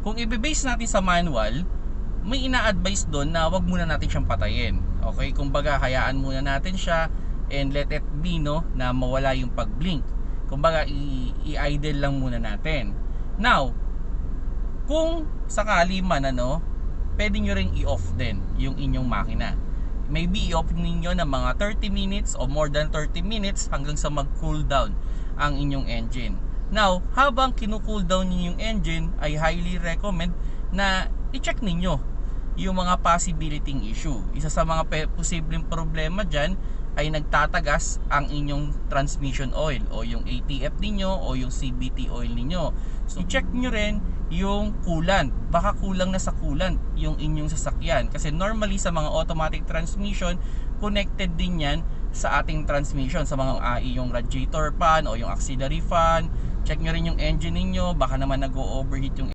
Kung i-base natin sa manual, may ina-advise doon na wag muna natin siyang patayin. Okay, kumbaga hayaan muna natin siya and let it be, no, na mawala yung pag-blink. Kumbaga i-idle lang muna natin. Now, kung sakali man pwede nyo ring i-off din yung inyong makina. Maybe i-off ninyo ng mga 30 minutes o more than 30 minutes hanggang sa mag-cool down ang inyong engine. Now, habang kinu-cool down niyo yung engine, I highly recommend na i-check ninyo yung mga possibility issue. Isa sa mga posibleng problema dyan ay nagtatagas ang inyong transmission oil o yung ATF ninyo o yung CVT oil ninyo. So, i-check nyo rin yung coolant. Baka kulang na sa coolant yung inyong sasakyan. Kasi normally sa mga automatic transmission, connected din yan sa ating transmission. Sa mga yung radiator fan o yung auxiliary fan. Check nyo rin yung engine ninyo. Baka naman nag-overheat yung